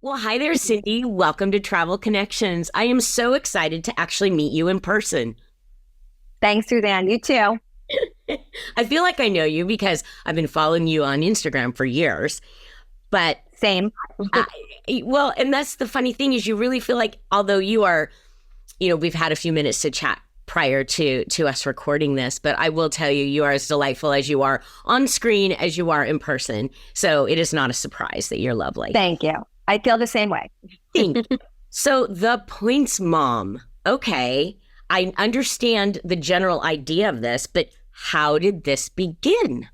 Well, hi there, Cindy. Welcome to Travel Connections. I am so excited to actually meet you in person. Thanks, Suzanne. You too. I feel like I know you because I've been following you on Instagram for years. But Same. I, well, and that's the funny thing is you really feel like although you are, we've had a few minutes to chat prior to us recording this, but I will tell you, you are as delightful as you are on screen as you are in person. So it is not a surprise that you're lovely. Thank you. I feel the same way. Thank you. So the points mom. Okay. I understand the general idea of this, but how did this begin?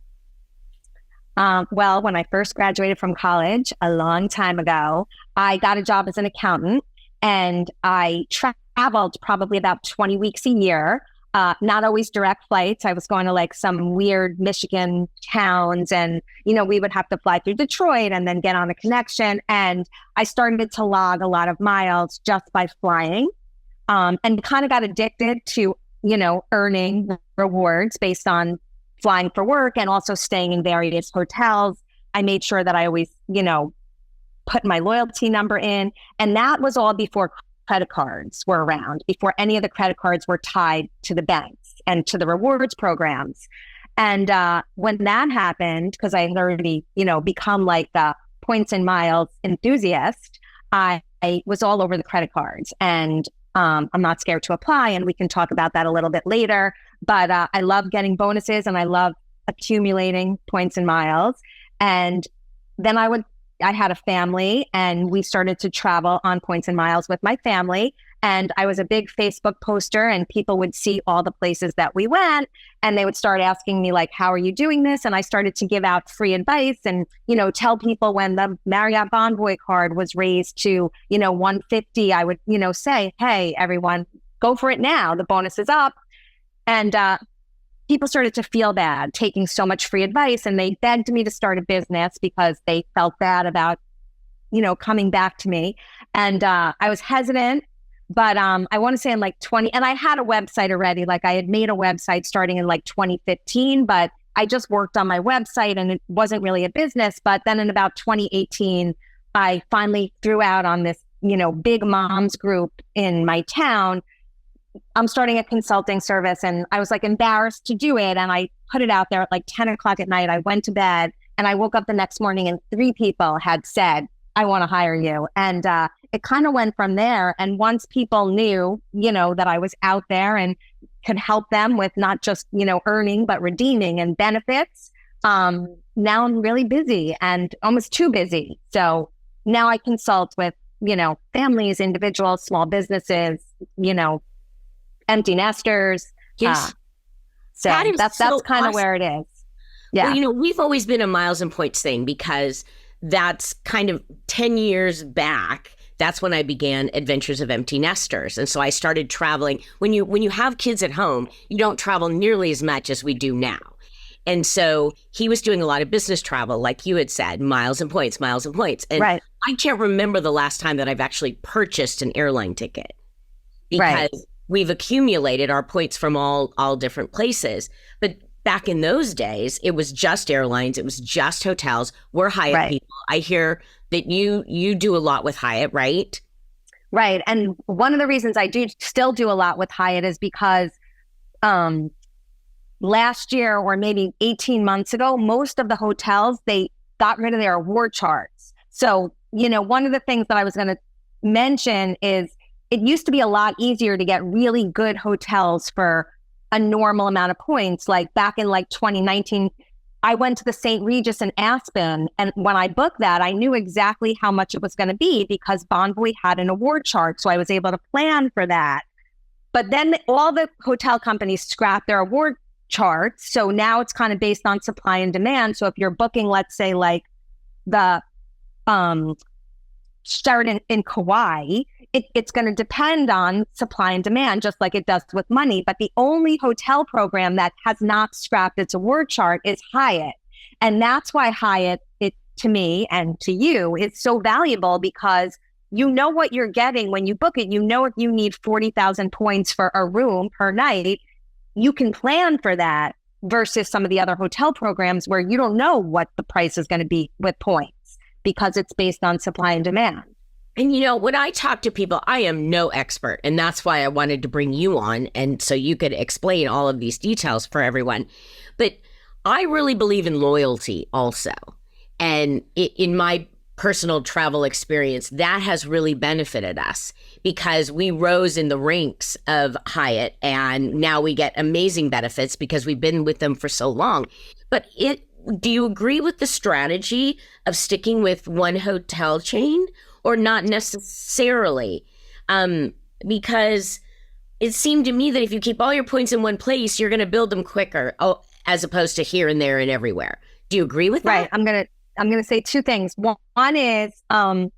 Well, when I first graduated from college a long time ago, I got a job as an accountant and I traveled probably about 20 weeks a year. Not always direct flights. I was going to like some weird Michigan towns and, we would have to fly through Detroit and then get on a connection. And I started to log a lot of miles just by flying, and kind of got addicted to, earning rewards based on flying for work and also staying in various hotels. I made sure that I always, put my loyalty number in. And that was all before credit cards were around, before any of the credit cards were tied to the banks and to the rewards programs. And when that happened, because I had already, become like a points and miles enthusiast, I was all over the credit cards. And I'm not scared to apply. And we can talk about that a little bit later. But I love getting bonuses and I love accumulating points and miles. And then I had a family and we started to travel on points and miles with my family. And I was a big Facebook poster and people would see all the places that we went and they would start asking me like, how are you doing this? And I started to give out free advice and, tell people when the Marriott Bonvoy card was raised to, 150, I would, say, hey, everyone, go for it now. The bonus is up. And people started to feel bad taking so much free advice and they begged me to start a business because they felt bad about, coming back to me. And I was hesitant, but I want to say in like 20, and I had a website already, like I had made a website starting in like 2015, but I just worked on my website and it wasn't really a business. But then in about 2018, I finally threw out on this, big moms group in my town, I'm starting a consulting service. And I was like embarrassed to do it. And I put it out there at like 10 o'clock at night. I went to bed and I woke up the next morning and 3 people had said, I want to hire you. And it kind of went from there. And once people knew, that I was out there and could help them with not just, earning, but redeeming and benefits. Now I'm really busy and almost too busy. So now I consult with, families, individuals, small businesses, empty nesters. Yes. So that's kind of awesome. where it is. Yeah. Well, we've always been a miles and points thing because that's kind of 10 years back. That's when I began Adventures of Empty Nesters. And so I started traveling. When you have kids at home, you don't travel nearly as much as we do now. And so he was doing a lot of business travel, like you had said, miles and points, miles and points. And right. I can't remember the last time that I've actually purchased an airline ticket because Right. we've accumulated our points from all different places. But back in those days, it was just airlines. It was just hotels. We're Hyatt Right. people. I hear that you do a lot with Hyatt, right? Right. And one of the reasons I still do a lot with Hyatt is because last year or maybe 18 months ago, most of the hotels, they got rid of their award charts. So, one of the things that I was going to mention is it used to be a lot easier to get really good hotels for a normal amount of points. Like back in like 2019, I went to the St. Regis in Aspen. And when I booked that, I knew exactly how much it was going to be because Bonvoy had an award chart. So I was able to plan for that. But then all the hotel companies scrapped their award charts. So now it's kind of based on supply and demand. So if you're booking, let's say like the Sheraton in Kauai, it's going to depend on supply and demand, just like it does with money. But the only hotel program that has not scrapped its award chart is Hyatt. And that's why Hyatt, to me and to you, is so valuable because you know what you're getting when you book it. You know if you need 40,000 points for a room per night, you can plan for that versus some of the other hotel programs where you don't know what the price is going to be with points because it's based on supply and demand. And when I talk to people, I am no expert. And that's why I wanted to bring you on. And so you could explain all of these details for everyone. But I really believe in loyalty also. And in my personal travel experience, that has really benefited us because we rose in the ranks of Hyatt and now we get amazing benefits because we've been with them for so long. But do you agree with the strategy of sticking with one hotel chain or not necessarily? Because it seemed to me that if you keep all your points in one place, you're going to build them quicker, as opposed to here and there and everywhere. Do you agree with that? Right. I'm gonna say two things. One is one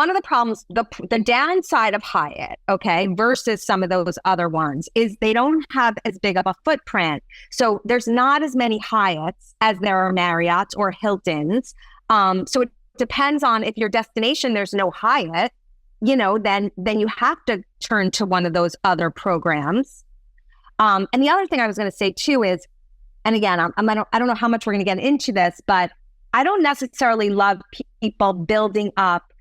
of the problems, the downside of Hyatt, okay, versus some of those other ones is they don't have as big of a footprint. So there's not as many Hyatts as there are Marriotts or Hiltons. So it depends on if your destination, there's no Hyatt, then you have to turn to one of those other programs. And the other thing I was going to say too is, and again, I don't know how much we're going to get into this, but I don't necessarily love people building up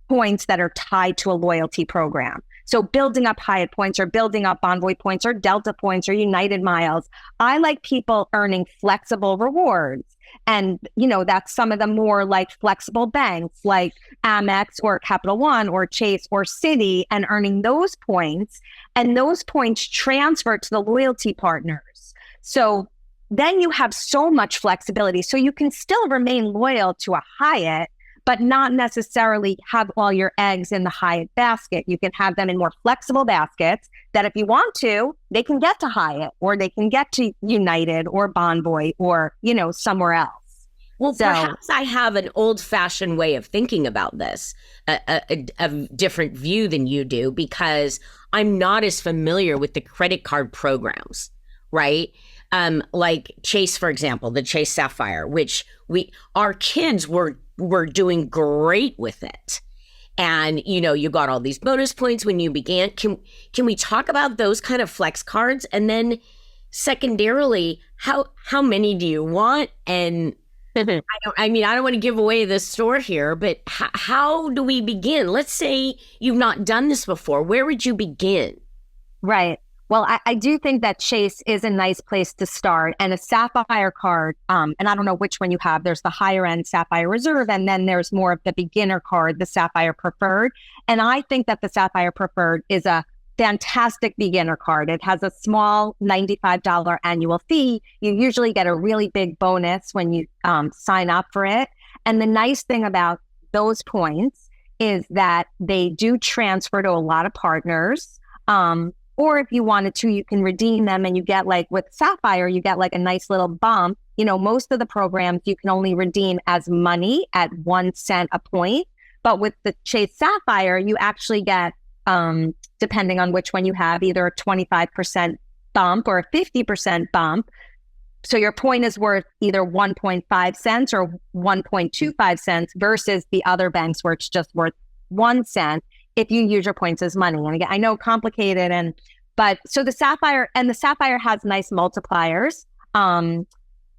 points that are tied to a loyalty program. So building up Hyatt points or building up Bonvoy points or Delta points or United miles. I like people earning flexible rewards. And, that's some of the more like flexible banks like Amex or Capital One or Chase or Citi and earning those points. And those points transfer to the loyalty partners. So then you have so much flexibility. So you can still remain loyal to a Hyatt, but not necessarily have all your eggs in the Hyatt basket. You can have them in more flexible baskets that if you want to, they can get to Hyatt or they can get to United or Bonvoy or, somewhere else. Well, perhaps I have an old-fashioned way of thinking about this, a different view than you do, because I'm not as familiar with the credit card programs, right? Like Chase, for example, the Chase Sapphire, which our kids were doing great with it. And, you got all these bonus points when you began. Can we talk about those kind of flex cards? And then secondarily, how many do you want? And I don't want to give away the store here, but how do we begin? Let's say you've not done this before. Where would you begin? Right. Well, I do think that Chase is a nice place to start, and a Sapphire card. And I don't know which one you have. There's the higher end Sapphire Reserve, and then there's more of the beginner card, the Sapphire Preferred. And I think that the Sapphire Preferred is a fantastic beginner card. It has a small $95 annual fee. You usually get a really big bonus when you sign up for it. And the nice thing about those points is that they do transfer to a lot of partners. Or if you wanted to, you can redeem them and you get with Sapphire, you get a nice little bump. Most of the programs you can only redeem as money at 1 cent a point. But with the Chase Sapphire, you actually get, depending on which one you have, either a 25% bump or a 50% bump. So your point is worth either 1.5 cents or 1.25 cents versus the other banks where it's just worth 1 cent. If you use your points as money. And again, I know complicated, but so the Sapphire has nice multipliers,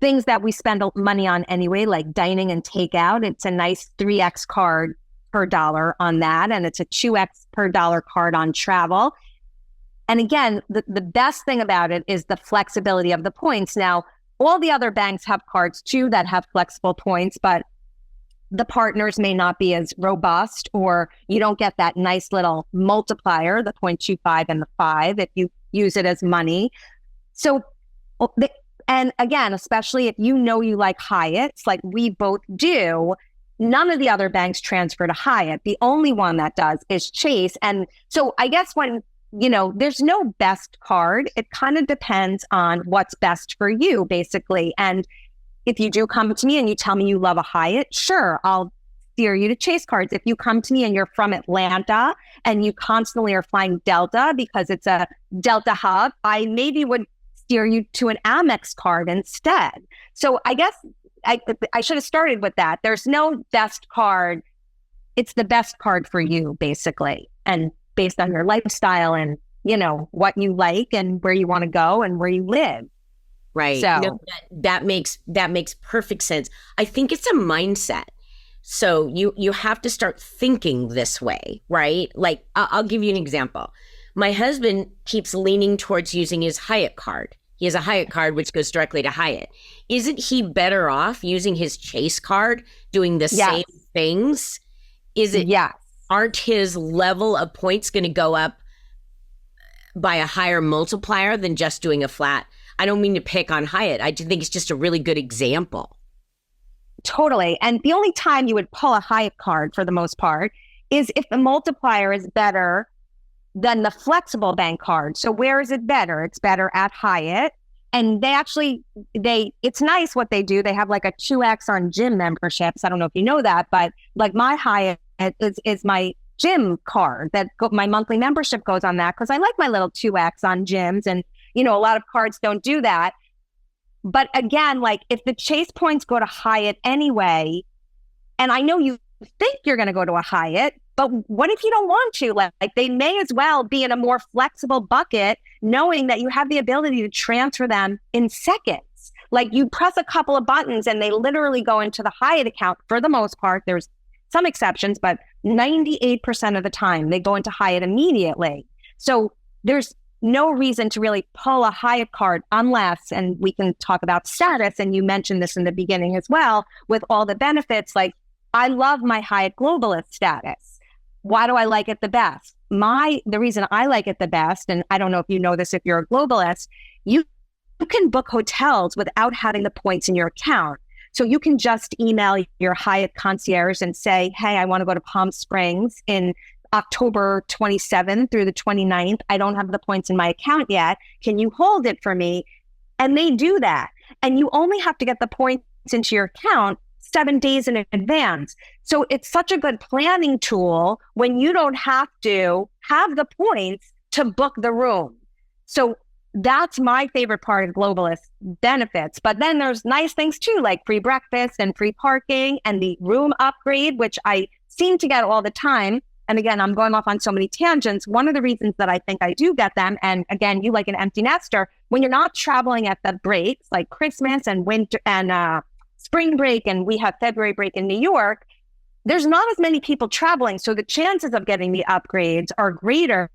things that we spend money on anyway, like dining and takeout. It's a nice 3x card per dollar on that. And it's a 2x per dollar card on travel. And again, the best thing about it is the flexibility of the points. Now, all the other banks have cards too that have flexible points, but the partners may not be as robust, or you don't get that nice little multiplier, the 0.25 and the 5, if you use it as money. So, and again, especially if you like Hyatts, like we both do, none of the other banks transfer to Hyatt. The only one that does is Chase. And so I guess when, there's no best card, it kind of depends on what's best for you, basically. And if you do come to me and you tell me you love a Hyatt, sure, I'll steer you to Chase cards. If you come to me and you're from Atlanta and you constantly are flying Delta because it's a Delta hub, I maybe would steer you to an Amex card instead. So I guess I should have started with that. There's no best card. It's the best card for you, basically, and based on your lifestyle and, what you like and where you want to go and where you live. Right. So that makes perfect sense. I think it's a mindset. So you have to start thinking this way, right? Like I'll give you an example. My husband keeps leaning towards using his Hyatt card. He has a Hyatt card which goes directly to Hyatt. Isn't he better off using his Chase card, doing the Yes. same things? Is it? Yes. Aren't his level of points going to go up by a higher multiplier than just doing a flat? I don't mean to pick on Hyatt. I just think it's just a really good example. Totally. And the only time you would pull a Hyatt card for the most part is if the multiplier is better than the flexible bank card. So where is it better? It's better at Hyatt. And it's nice what they do. They have like a 2X on gym memberships. I don't know if you know that, but like my Hyatt is my gym card my monthly membership goes on that because I like my little 2X on gyms. And, a lot of cards don't do that. But again, like if the Chase points go to Hyatt anyway, and I know you think you're going to go to a Hyatt, but what if you don't want to? Like they may as well be in a more flexible bucket, knowing that you have the ability to transfer them in seconds. Like you press a couple of buttons and they literally go into the Hyatt account for the most part. There's some exceptions, but 98% of the time they go into Hyatt immediately. So there's no reason to really pull a Hyatt card unless, and we can talk about status, and you mentioned this in the beginning as well, with all the benefits. Like I love my Hyatt Globalist status. Why do I like it the best? The reason I like it the best, and I don't know if you know this if you're a globalist, you can book hotels without having the points in your account. So you can just email your Hyatt concierge and say, hey, I want to go to Palm Springs in October 27th through the 29th. I don't have the points in my account yet. Can you hold it for me? And they do that. And you only have to get the points into your account 7 days in advance. So it's such a good planning tool when you don't have to have the points to book the room. So that's my favorite part of Globalist benefits. But then there's nice things too, like free breakfast and free parking and the room upgrade, which I seem to get all the time. And again, I'm going off on so many tangents. One of the reasons that I think I do get them, and again, you like an empty nester, when you're not traveling at the breaks, like Christmas and winter and spring break, and we have February break in New York, there's not as many people traveling. So the chances of getting the upgrades are greater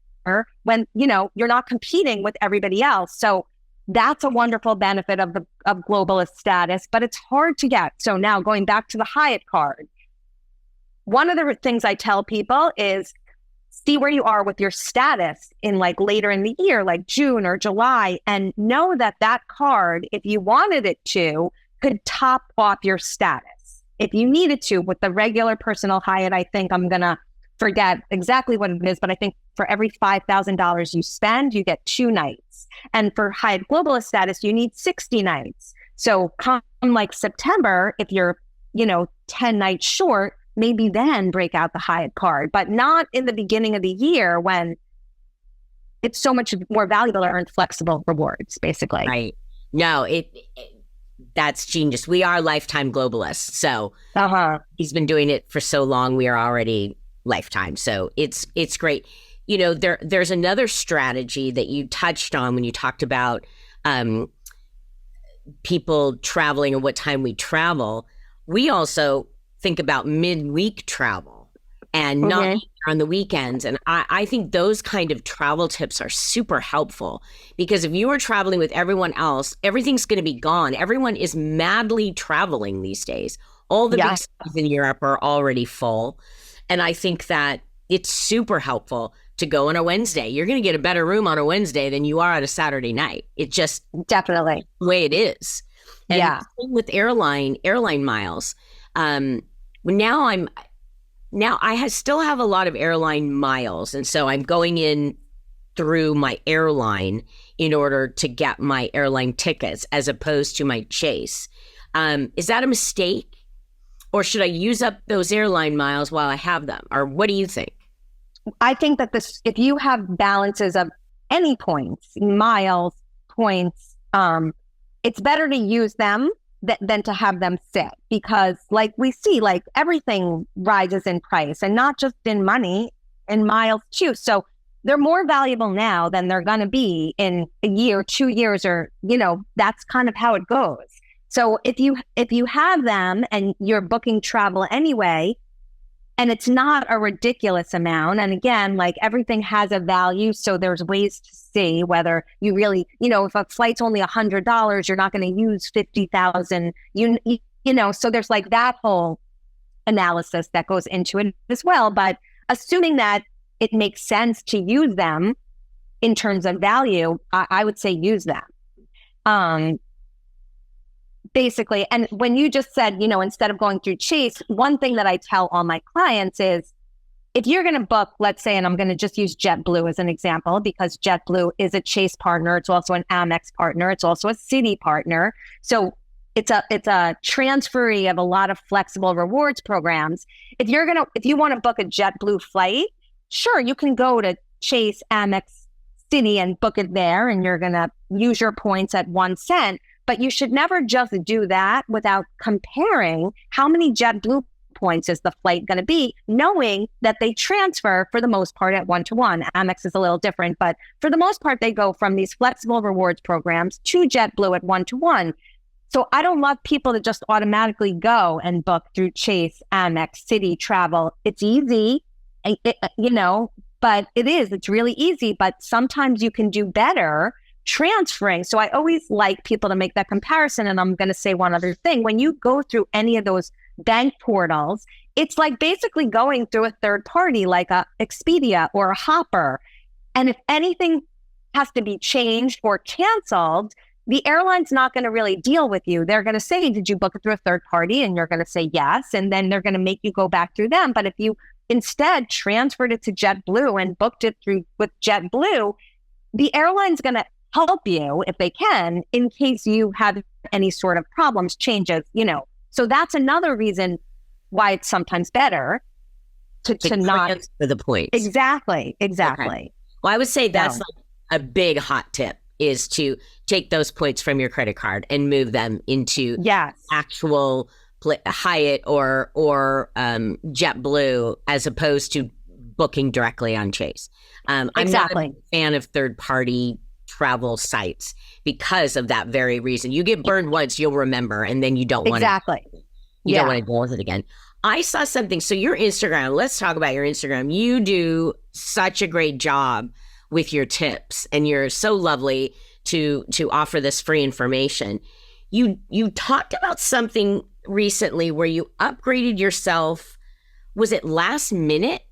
when, you're not competing with everybody else. So that's a wonderful benefit of globalist status, but it's hard to get. So now going back to the Hyatt card, one of the things I tell people is see where you are with your status in like later in the year, like June or July, and know that card, if you wanted it to, could top off your status. If you needed to, with the regular personal Hyatt, I think I'm going to forget exactly what it is, but I think for every $5,000 you spend, you get 2 nights. And for Hyatt Globalist status, you need 60 nights. So come like September, if you're, 10 nights short, maybe then break out the Hyatt card, but not in the beginning of the year when it's so much more valuable to earn flexible rewards, basically. Right. No, that's genius. We are lifetime globalists. So he's been doing it for so long. We are already lifetime. So it's great. There's another strategy that you touched on when you talked about people traveling and what time we travel. We also think about midweek travel and not on the weekends. And I think those kind of travel tips are super helpful because if you are traveling with everyone else, everything's going to be gone. Everyone is madly traveling these days. All the big cities in Europe are already full. And I think that it's super helpful to go on a Wednesday. You're going to get a better room on a Wednesday than you are on a Saturday night. It just definitely the way it is. And same with airline miles. Now I still have a lot of airline miles. And so I'm going in through my airline in order to get my airline tickets as opposed to my Chase. Is that a mistake? Or should I use up those airline miles while I have them? Or what do you think? I think that if you have balances of any points, miles, points, it's better to use them than to have them sit, because like we see, like everything rises in price, and not just in money, in miles too. So they're more valuable now than they're going to be in a year, 2 years, or, that's kind of how it goes. So if you have them and you're booking travel anyway, and it's not a ridiculous amount, and again, like everything has a value, so there's ways to see whether you really, if a flight's only $100, you're not going to use 50,000. So there's like that whole analysis that goes into it as well. But assuming that it makes sense to use them in terms of value, I would say use them. Basically, and when you just said, instead of going through Chase, one thing that I tell all my clients is, if you're going to book, let's say, and I'm going to just use JetBlue as an example, because JetBlue is a Chase partner. It's also an Amex partner. It's also a Citi partner. So it's a transferee of a lot of flexible rewards programs. If you want to book a JetBlue flight, sure, you can go to Chase, Amex, Citi and book it there, and you're going to use your points at 1 cent. But you should never just do that without comparing how many JetBlue points is the flight going to be, knowing that they transfer for the most part at 1-to-1. Amex is a little different, but for the most part, they go from these flexible rewards programs to JetBlue at 1-to-1. So I don't love people to just automatically go and book through Chase, Amex, Citi, Travel. It's easy, but it's really easy, but sometimes you can do better transferring. So I always like people to make that comparison. And I'm going to say one other thing. When you go through any of those bank portals, it's like basically going through a third party, like a Expedia or a Hopper. And if anything has to be changed or canceled, the airline's not going to really deal with you. They're going to say, did you book it through a third party? And you're going to say yes. And then they're going to make you go back through them. But if you instead transferred it to JetBlue and booked it with JetBlue, the airline's going to help you if they can, in case you have any sort of problems, changes, So that's another reason why it's sometimes better to not for the points. Exactly. Okay. Well, I would say that's like a big hot tip, is to take those points from your credit card and move them into actual Hyatt or JetBlue, as opposed to booking directly on Chase. I'm not a fan of third-party travel sites because of that very reason. You get burned once, you'll remember, and then you don't want to. You don't want to deal with it again. I saw something. So your Instagram, let's talk about your Instagram. You do such a great job with your tips, and you're so lovely to offer this free information. You talked about something recently where you upgraded yourself. Was it last minute?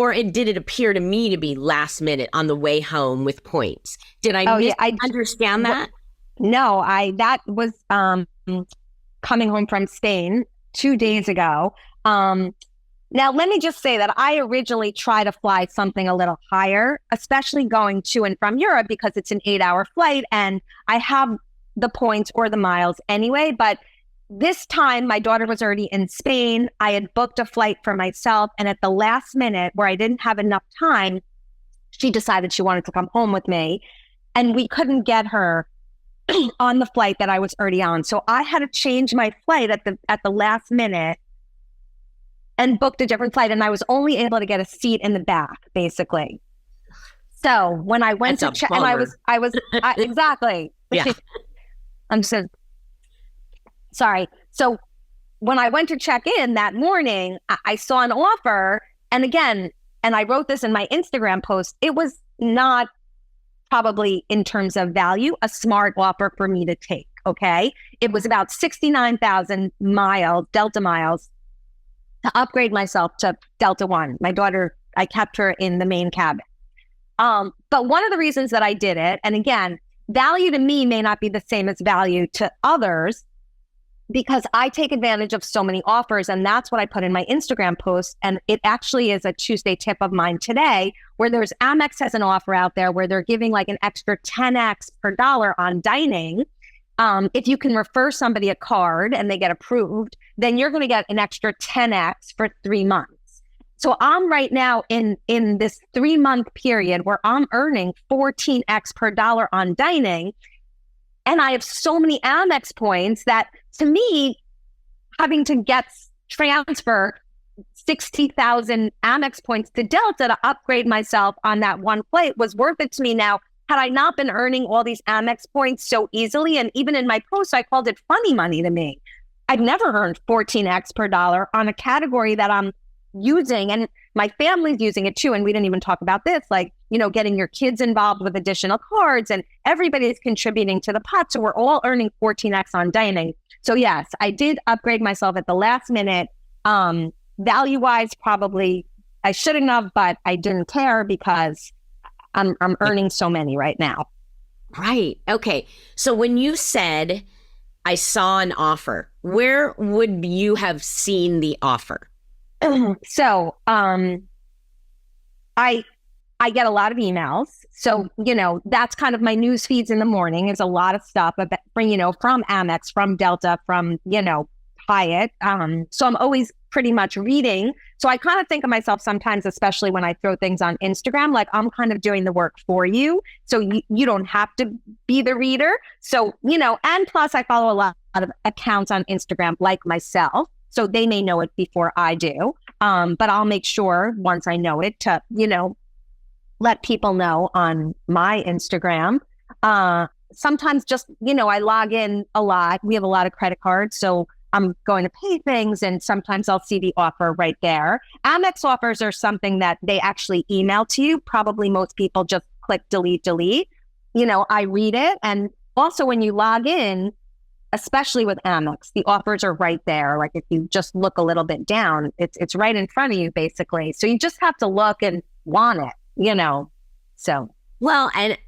Or did it appear to me to be last minute on the way home with points? Did I understand that? No, that was coming home from Spain 2 days ago. Now, let me just say that I originally tried to fly something a little higher, especially going to and from Europe, because it's an 8-hour flight and I have the points or the miles anyway. But this time, my daughter was already in Spain. I had booked a flight for myself. And at the last minute, where I didn't have enough time, she decided she wanted to come home with me. And we couldn't get her on the flight that I was already on. So I had to change my flight at the last minute and booked a different flight. And I was only able to get a seat in the back, basically. So when I went to check, and I was exactly. Yeah. I'm so sorry. So when I went to check in that morning, I saw an offer. And again, and I wrote this in my Instagram post, it was not probably, in terms of value, a smart offer for me to take. Okay. It was about 69,000 miles, Delta miles, to upgrade myself to Delta One. My daughter, I kept her in the main cabin. But one of the reasons that I did it, and again, value to me may not be the same as value to others, because I take advantage of so many offers. And that's what I put in my Instagram post. And it actually is a Tuesday tip of mine today, where there's Amex has an offer out there where they're giving like an extra 10x per dollar on dining. If you can refer somebody a card and they get approved, then you're going to get an extra 10x for 3 months. So I'm right now in this 3-month period where I'm earning 14x per dollar on dining. And I have so many Amex points that, to me, having to transfer 60,000 Amex points to Delta to upgrade myself on that one flight was worth it to me. Now, had I not been earning all these Amex points so easily, and even in my post, I called it funny money to me. I've never earned 14x per dollar on a category that I'm using, and my family's using it too. And we didn't even talk about this, like, getting your kids involved with additional cards, and everybody's contributing to the pot. So we're all earning 14x on dining. So yes, I did upgrade myself at the last minute. Value-wise, probably I shouldn't have, but I didn't care because I'm earning so many right now. Right. Okay. So when you said I saw an offer, where would you have seen the offer? So I get a lot of emails. So, that's kind of my news feeds in the morning, is a lot of stuff about, from Amex, from Delta, from, Hyatt. So I'm always pretty much reading. So I kind of think of myself sometimes, especially when I throw things on Instagram, like I'm kind of doing the work for you. So you don't have to be the reader. So, and plus I follow a lot of accounts on Instagram like myself. So they may know it before I do. But I'll make sure once I know it to, let people know on my Instagram. Sometimes just, I log in a lot. We have a lot of credit cards. So I'm going to pay things, and sometimes I'll see the offer right there. Amex offers are something that they actually email to you. Probably most people just click delete. I read it. And also when you log in, especially with Amex, the offers are right there. Like if you just look a little bit down, it's right in front of you basically. So you just have to look and want it, so. Well, and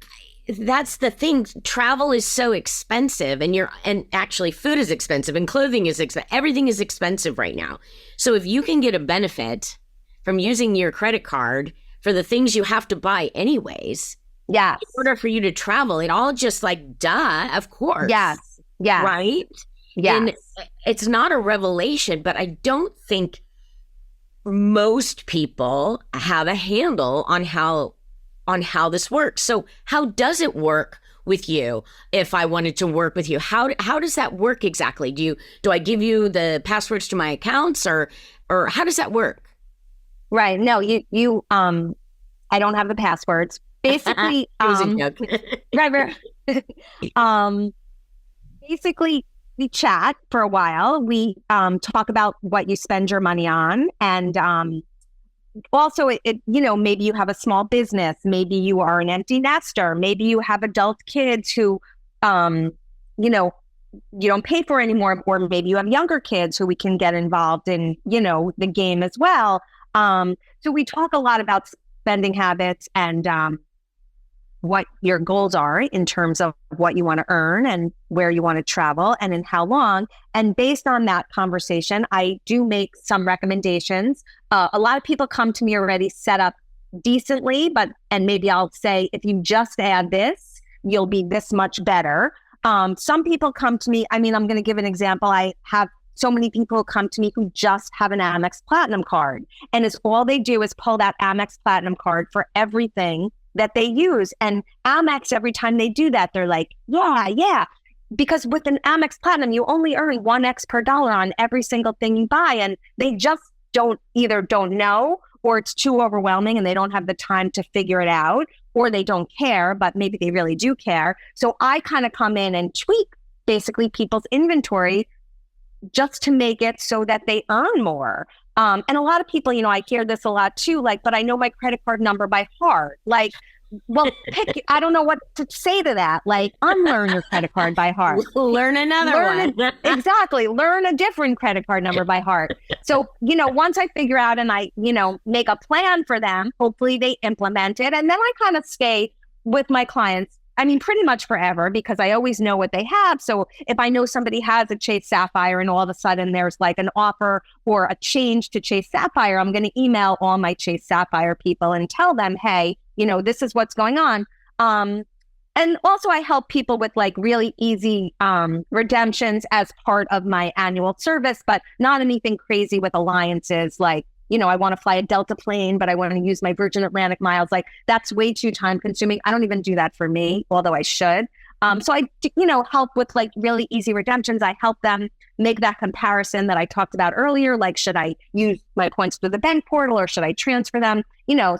that's the thing. Travel is so expensive, and actually food is expensive, and clothing is expensive. Everything is expensive right now. So if you can get a benefit from using your credit card for the things you have to buy anyways, yes, in order for you to travel, it all just like, duh, of course. Yes. Yeah. Right? Yeah. And it's not a revelation, but I don't think most people have a handle on how this works. So how does it work with you? If I wanted to work with you, how does that work exactly? Do I give you the passwords to my accounts, or how does that work? Right. No, you I don't have the passwords. Basically, right. Basically, we chat for a while. We talk about what you spend your money on, and also, maybe you have a small business, maybe you are an empty nester, maybe you have adult kids who, you don't pay for anymore, or maybe you have younger kids who we can get involved in, the game as well. So we talk a lot about spending habits and what your goals are in terms of what you want to earn and where you want to travel and in how long. And based on that conversation, I do make some recommendations. A lot of people come to me already set up decently, and maybe I'll say, if you just add this, you'll be this much better. Some people come to me, I'm going to give an example. I have so many people who come to me who just have an Amex Platinum card. And it's all they do is pull that Amex Platinum card for everything that they use. And Amex, every time they do that, they're like, yeah. Because with an Amex Platinum, you only earn 1x per dollar on every single thing you buy. And they just don't know, or it's too overwhelming and they don't have the time to figure it out, or they don't care, but maybe they really do care. So I kind of come in and tweak basically people's inventory just to make it so that they earn more. And a lot of people, I hear this a lot too, but I know my credit card number by heart. Well, I don't know what to say to that. Unlearn your credit card by heart. Learn another one. Exactly. Learn a different credit card number by heart. So, once I figure out and I, make a plan for them, hopefully they implement it. And then I kind of stay with my clients, pretty much forever, because I always know what they have. So if I know somebody has a Chase Sapphire and all of a sudden there's an offer or a change to Chase Sapphire, I'm going to email all my Chase Sapphire people and tell them, hey, this is what's going on. And also I help people with really easy redemptions as part of my annual service, but not anything crazy with alliances I want to fly a Delta plane, but I want to use my Virgin Atlantic miles. That's way too time consuming. I don't even do that for me, although I should. So I, help with really easy redemptions. I help them make that comparison that I talked about earlier. Should I use my points through the bank portal or should I transfer them?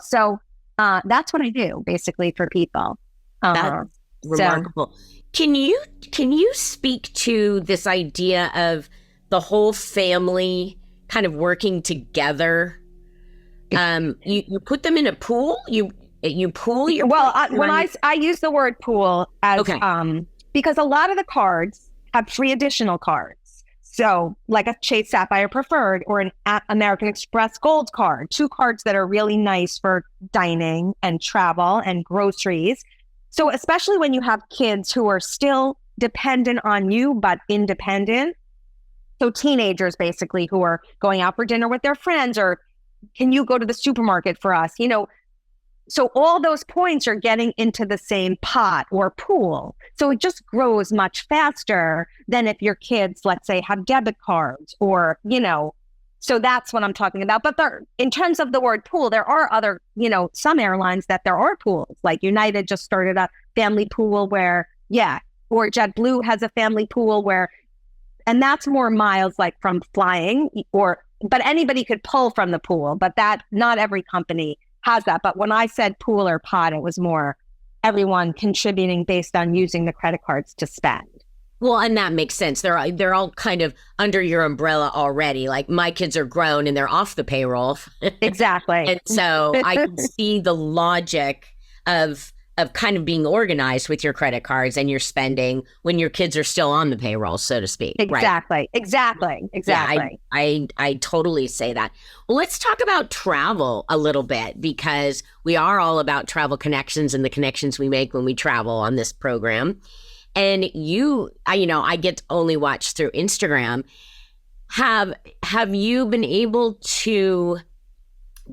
So that's what I do basically for people. Uh-huh. That's remarkable. Can you speak to this idea of the whole family kind of working together? You put them in a pool. You pool your When I use the word pool as okay. Because a lot of the cards have free additional cards. So like a Chase Sapphire Preferred or an American Express Gold card, 2 cards that are really nice for dining and travel and groceries. So especially when you have kids who are still dependent on you, but independent. So teenagers basically who are going out for dinner with their friends, or can you go to the supermarket for us? So all those points are getting into the same pot or pool. So it just grows much faster than if your kids, let's say, have debit cards or, so that's what I'm talking about. But in terms of the word pool, there are other, some airlines that there are pools. Like United just started a family pool or JetBlue has a family pool and that's more miles like from flying but anybody could pull from the pool, but that not every company has that. But when I said pool or pot, it was more everyone contributing based on using the credit cards to spend. Well, and that makes sense. They're all kind of under your umbrella already. Like my kids are grown and they're off the payroll. Exactly. And so I can see the logic of kind of being organized with your credit cards and your spending when your kids are still on the payroll, so to speak. Exactly. Right? Exactly. Yeah, I totally say that. Well, let's talk about travel a little bit, because we are all about travel connections and the connections we make when we travel on this program. And I get to only watch through Instagram. Have you been able to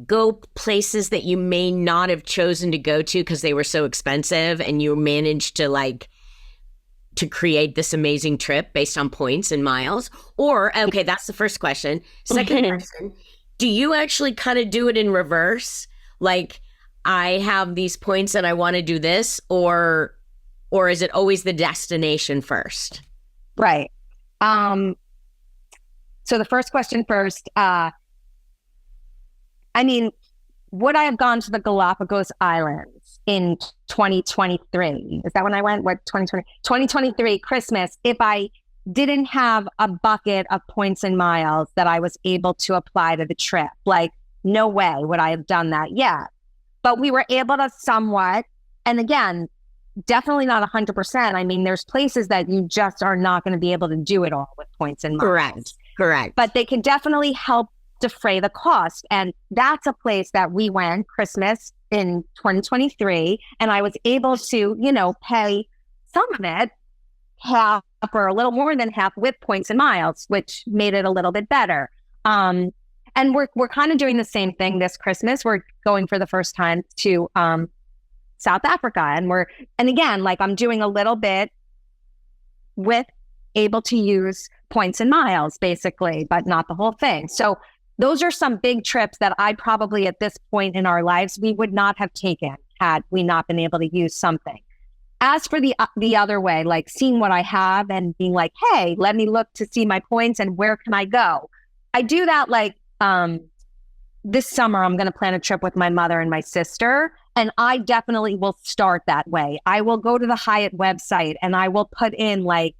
go places that you may not have chosen to go to because they were so expensive, and you managed to create this amazing trip based on points and miles? Or, okay, that's the first question. Second question, do you actually kind of do it in reverse? Like, I have these points and I want to do this, or is it always the destination first? Right. So the first question first, would I have gone to the Galapagos Islands in 2023? Is that when I went? 2020? 2023 Christmas, if I didn't have a bucket of points and miles that I was able to apply to the trip. Like, no way would I have done that yet. But we were able to somewhat, and again, definitely not 100%. There's places that you just are not going to be able to do it all with points and miles. Correct. But they can definitely help defray the cost. And that's a place that we went Christmas in 2023. And I was able to, pay some of it, half or a little more than half, with points and miles, which made it a little bit better. And we're kind of doing the same thing this Christmas. We're going for the first time to South Africa. And again, like, I'm doing a little bit with able to use points and miles basically, but not the whole thing. So those are some big trips that I probably at this point in our lives, we would not have taken had we not been able to use something. As for the other way, like seeing what I have and being like, hey, let me look to see my points and where can I go? I do that like this summer, I'm going to plan a trip with my mother and my sister. And I definitely will start that way. I will go to the Hyatt website and I will put in like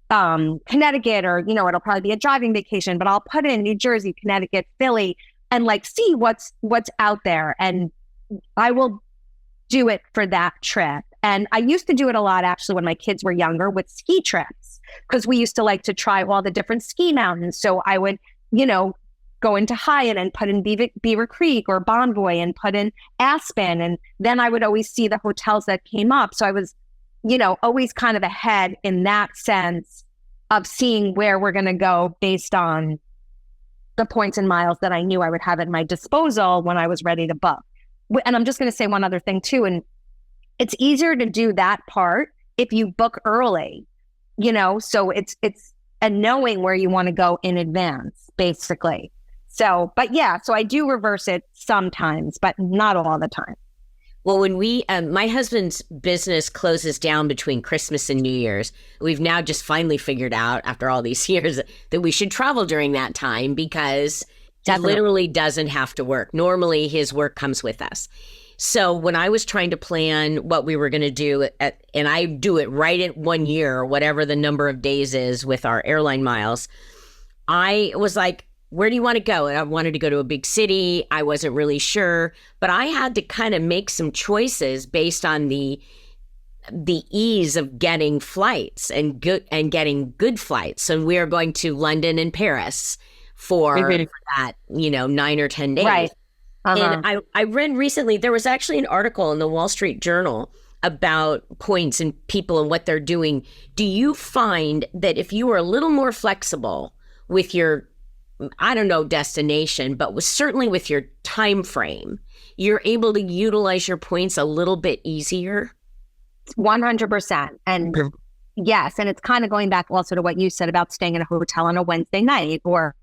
Connecticut, or, it'll probably be a driving vacation, but I'll put in New Jersey, Connecticut, Philly, and like see what's out there. And I will do it for that trip. And I used to do it a lot actually when my kids were younger with ski trips, because we used to like to try all the different ski mountains. So I would, go into Hyatt and put in Beaver Creek or Bonvoy and put in Aspen. And then I would always see the hotels that came up. So I was, always kind of ahead in that sense of seeing where we're going to go based on the points and miles that I knew I would have at my disposal when I was ready to book. And I'm just going to say one other thing too. And it's easier to do that part if you book early, so it's knowing where you want to go in advance, basically. So, but yeah, so I do reverse it sometimes, but not all the time. Well, when my husband's business closes down between Christmas and New Year's, we've now just finally figured out after all these years that we should travel during that time, because he literally doesn't have to work. Normally his work comes with us. So when I was trying to plan what we were going to do, and I do it right at 1 year, or whatever the number of days is with our airline miles, I was like, where do you want to go? And I wanted to go to a big city. I wasn't really sure, but I had to kind of make some choices based on the ease of getting flights and getting good flights. So we are going to London and Paris for that, 9 or 10 days. Right. And I read recently, there was actually an article in the Wall Street Journal about points and people and what they're doing. Do you find that if you were a little more flexible with your, I don't know, destination, but certainly with your time frame, you're able to utilize your points a little bit easier? 100%. And yes, and it's kind of going back also to what you said about staying in a hotel on a Wednesday night or,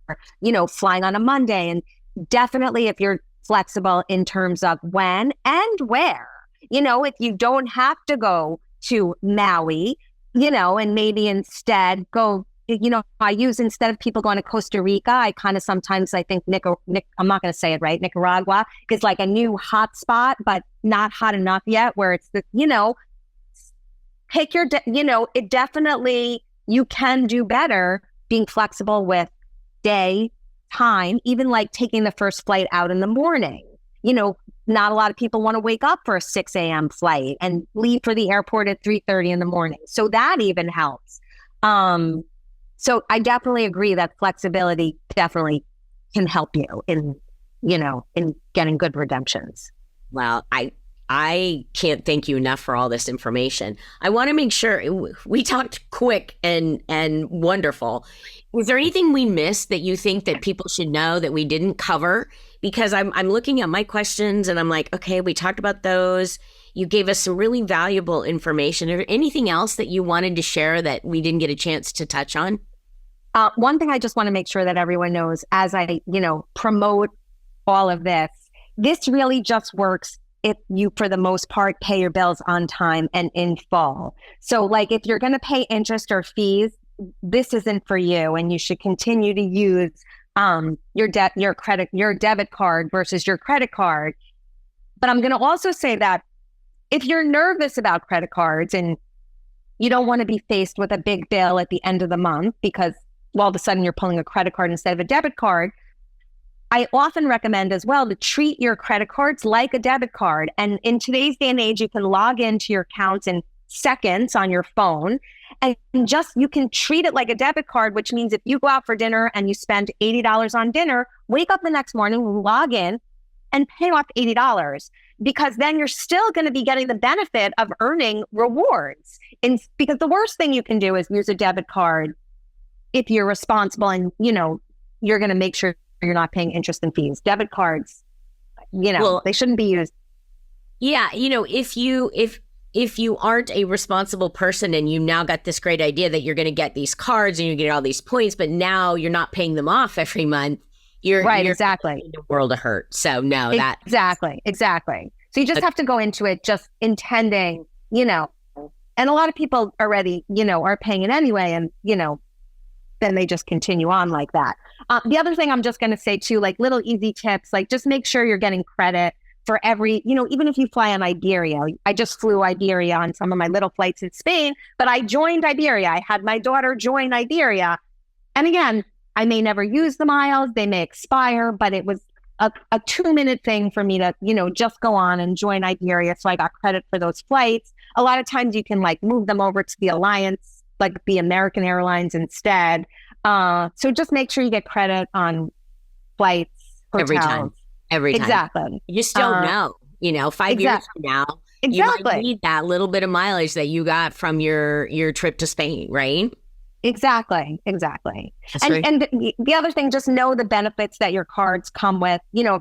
flying on a Monday. And definitely if you're flexible in terms of when and where, if you don't have to go to Maui, and maybe instead go, I use, instead of people going to Costa Rica, I kind of sometimes I think I'm not going to say it right. Nicaragua is like a new hot spot, but not hot enough yet where it's the, pick your, it definitely, you can do better being flexible with day, time, even like taking the first flight out in the morning. Not a lot of people want to wake up for a 6 a.m. flight and leave for the airport at 3:30 in the morning. So that even helps. So I definitely agree that flexibility definitely can help you in getting good redemptions. Well, I can't thank you enough for all this information. I want to make sure we talked quick and wonderful. Was there anything we missed that you think that people should know that we didn't cover? Because I'm looking at my questions and I'm like, okay, we talked about those. You gave us some really valuable information. Is there anything else that you wanted to share that we didn't get a chance to touch on? One thing I just want to make sure that everyone knows as I, promote all of this really just works if you, for the most part, pay your bills on time and in full. So like if you're going to pay interest or fees, this isn't for you, and you should continue to use your debit card versus your credit card. But I'm going to also say that if you're nervous about credit cards and you don't want to be faced with a big bill at the end of the month because all of a sudden you're pulling a credit card instead of a debit card, I often recommend as well to treat your credit cards like a debit card. And in today's day and age, you can log into your accounts in seconds on your phone, and you can treat it like a debit card, which means if you go out for dinner and you spend $80 on dinner, wake up the next morning, log in and pay off $80, because then you're still going to be getting the benefit of earning rewards. Because the worst thing you can do is use a debit card if you're responsible and, you're going to make sure you're not paying interest and fees. Debit cards, they shouldn't be used. Yeah. If you aren't a responsible person and you now got this great idea that you're going to get these cards and you get all these points, but now you're not paying them off every month, you're exactly in the world of hurt. So no, exactly. So you just have to go into it just intending, and a lot of people already, are paying it anyway. And, then they just continue on like that. The other thing I'm just going to say too, like little easy tips, like just make sure you're getting credit for every, even if you fly on Iberia. I just flew Iberia on some of my little flights in Spain, but I joined Iberia. I had my daughter join Iberia. And again, I may never use the miles. They may expire, but it was a 2-minute thing for me to, just go on and join Iberia. So I got credit for those flights. A lot of times you can like move them over to the Alliance, like the American Airlines instead. So just make sure you get credit on flights, hotels. Every time. Exactly. You just don't know, 5 years from now, you might need that little bit of mileage that you got from your trip to Spain, right? Exactly. And the other thing, just know the benefits that your cards come with,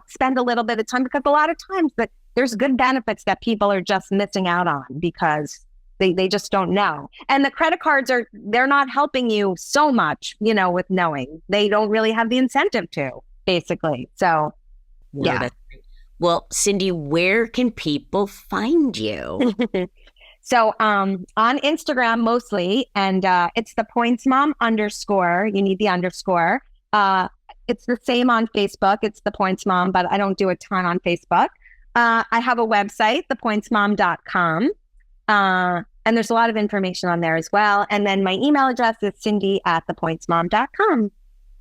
spend a little bit of time, because a lot of times there's good benefits that people are just missing out on because they just don't know. And the credit cards they're not helping you so much, with knowing. They don't really have the incentive to, basically. So, yeah. Well, Cindy, where can people find you? So on Instagram mostly, and it's the Points Mom _. You need the underscore. It's the same on Facebook. It's the Points Mom, but I don't do a ton on Facebook. I have a website, thepointsmom.com. And there's a lot of information on there as well. And then my email address is cindy@thepointsmom.com.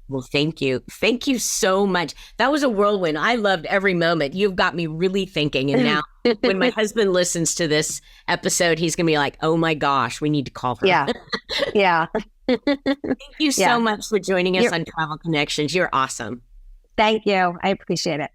Well, thank you. Thank you so much. That was a whirlwind. I loved every moment. You've got me really thinking. And now when my husband listens to this episode, he's going to be like, oh my gosh, we need to call her. Yeah. Yeah. Thank you so much for joining us on Travel Connections. You're awesome. Thank you. I appreciate it.